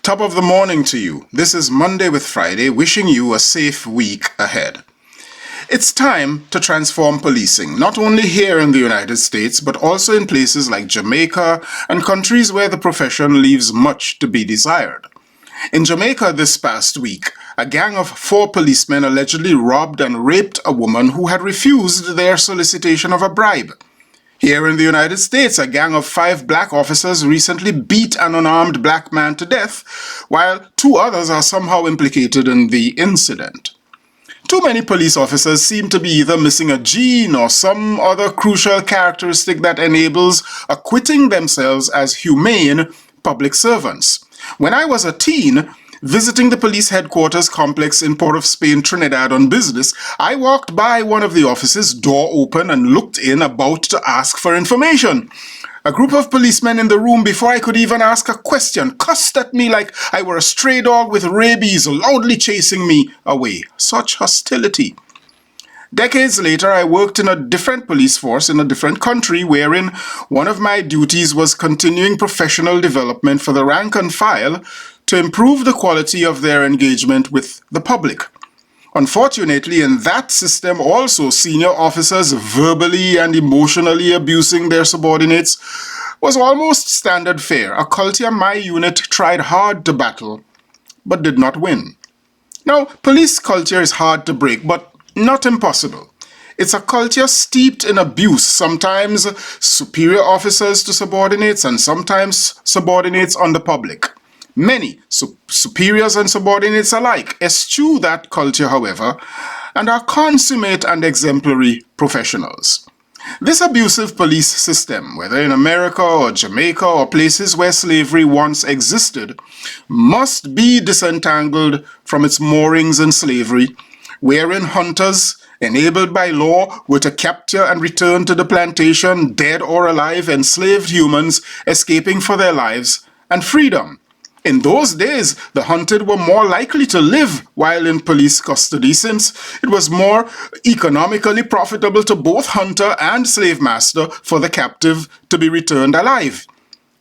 Top of the morning to you. This is Monday with Friday, wishing you a safe week ahead. It's time to transform policing, not only here in the United States, but also in places like Jamaica and countries where the profession leaves much to be desired. In Jamaica this past week, a gang of 4 policemen allegedly robbed and raped a woman who had refused their solicitation of a bribe. Here in the United States, a gang of 5 black officers recently beat an unarmed black man to death, while 2 others are somehow implicated in the incident. Too many police officers seem to be either missing a gene or some other crucial characteristic that enables acquitting themselves as humane public servants. When I was a teen, visiting the police headquarters complex in Port of Spain, Trinidad on business, I walked by one of the offices, door open, and looked in about to ask for information. A group of policemen in the room before I could even ask a question cussed at me like I were a stray dog with rabies, loudly chasing me away. Such hostility. Decades later, I worked in a different police force in a different country wherein one of my duties was continuing professional development for the rank and file to improve the quality of their engagement with the public. Unfortunately, in that system also, senior officers verbally and emotionally abusing their subordinates was almost standard fare, a culture my unit tried hard to battle, but did not win. Now, police culture is hard to break, but not impossible. It's a culture steeped in abuse, sometimes superior officers to subordinates and sometimes subordinates on the public. Many superiors and subordinates alike eschew that culture, however, and are consummate and exemplary professionals. This abusive police system, whether in America or Jamaica or places where slavery once existed, must be disentangled from its moorings in slavery, wherein hunters, enabled by law, were to capture and return to the plantation, dead or alive, enslaved humans escaping for their lives and freedom. In those days, the hunted were more likely to live while in police custody since it was more economically profitable to both hunter and slave master for the captive to be returned alive.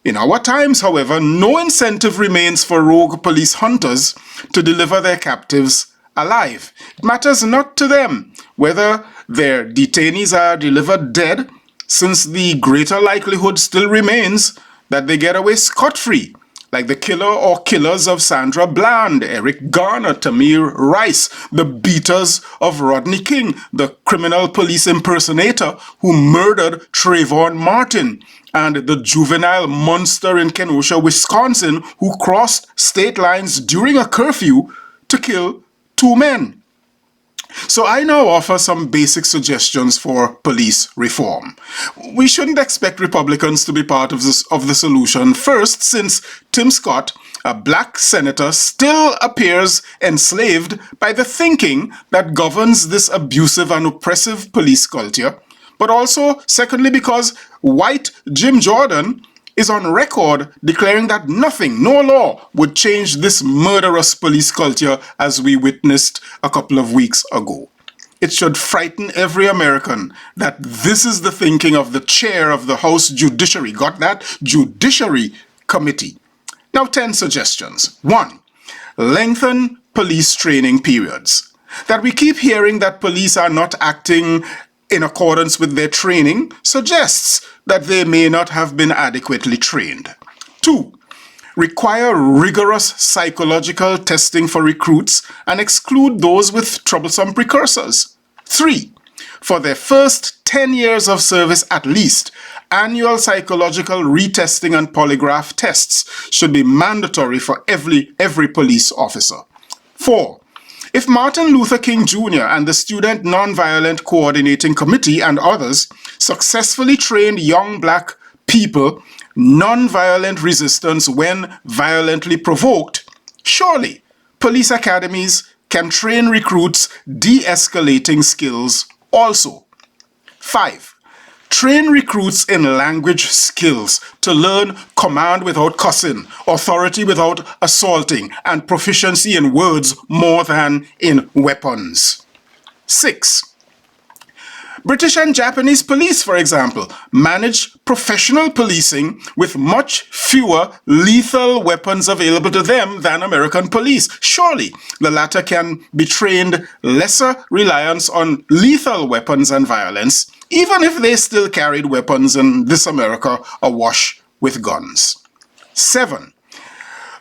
In our times, however, no incentive remains for rogue police hunters to deliver their captives alive. It matters not to them whether their detainees are delivered dead, since the greater likelihood still remains that they get away scot-free, like the killer or killers of Sandra Bland, Eric Garner, Tamir Rice, the beaters of Rodney King, the criminal police impersonator who murdered Trayvon Martin, and the juvenile monster in Kenosha, Wisconsin, who crossed state lines during a curfew to kill 2 men. So I now offer some basic suggestions for police reform. We shouldn't expect Republicans to be part of the solution. First, since Tim Scott, a black senator, still appears enslaved by the thinking that governs this abusive and oppressive police culture. But also, secondly, because white Jim Jordan is on record declaring that nothing, no law, would change this murderous police culture as we witnessed a couple of weeks ago. It should frighten every American that this is the thinking of the chair of the House Judiciary, got that? Judiciary Committee. Now 10 suggestions. 1. Lengthen police training periods. That we keep hearing that police are not acting in accordance with their training suggests that they may not have been adequately trained. 2. Require rigorous psychological testing for recruits and exclude those with troublesome precursors. 3. For their first 10 years of service at least, annual psychological retesting and polygraph tests should be mandatory for every police officer. 4. If Martin Luther King Jr. and the Student Nonviolent Coordinating Committee and others successfully trained young black people nonviolent resistance when violently provoked, surely police academies can train recruits de-escalating skills also. 5. Train recruits in language skills to learn command without cussing, authority without assaulting, and proficiency in words more than in weapons. 6. British and Japanese police, for example, manage professional policing with much fewer lethal weapons available to them than American police. Surely, the latter can be trained lesser reliance on lethal weapons and violence, even if they still carried weapons in this America awash with guns. 7.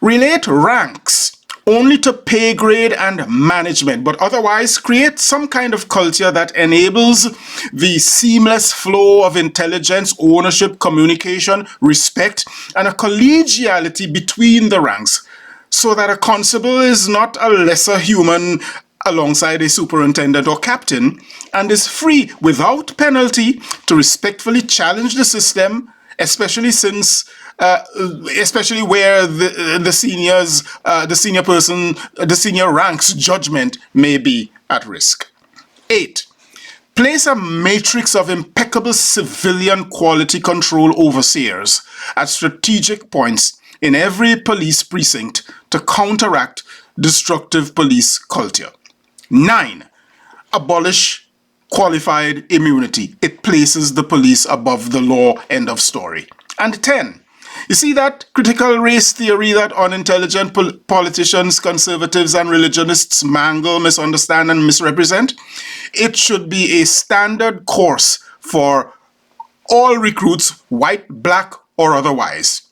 Relate ranks only to pay grade and management, but otherwise create some kind of culture that enables the seamless flow of intelligence, ownership, communication, respect, and a collegiality between the ranks, so that a constable is not a lesser human alongside a superintendent or captain, and is free without penalty to respectfully challenge the system, especially where the senior rank's judgment may be at risk. 8. Place a matrix of impeccable civilian quality control overseers at strategic points in every police precinct to counteract destructive police culture. 9. Abolish qualified immunity. It places the police above the law, end of story. And 10. You see that critical race theory that unintelligent politicians, conservatives, and religionists mangle, misunderstand, and misrepresent? It should be a standard course for all recruits, white, black, or otherwise.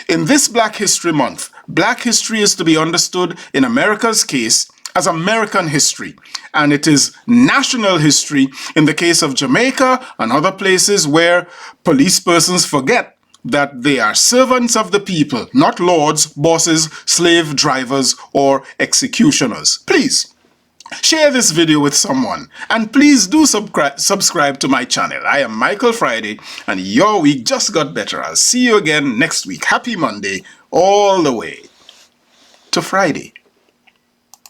In this Black History Month, Black history is to be understood in America's case as American history, and it is national history in the case of Jamaica and other places where police persons forget that they are servants of the people, not lords, bosses, slave drivers, or executioners. Please share this video with someone, and please do subscribe to my channel. I am Michael Friday, and your week just got better. I'll see you again next week. Happy Monday, all the way to Friday.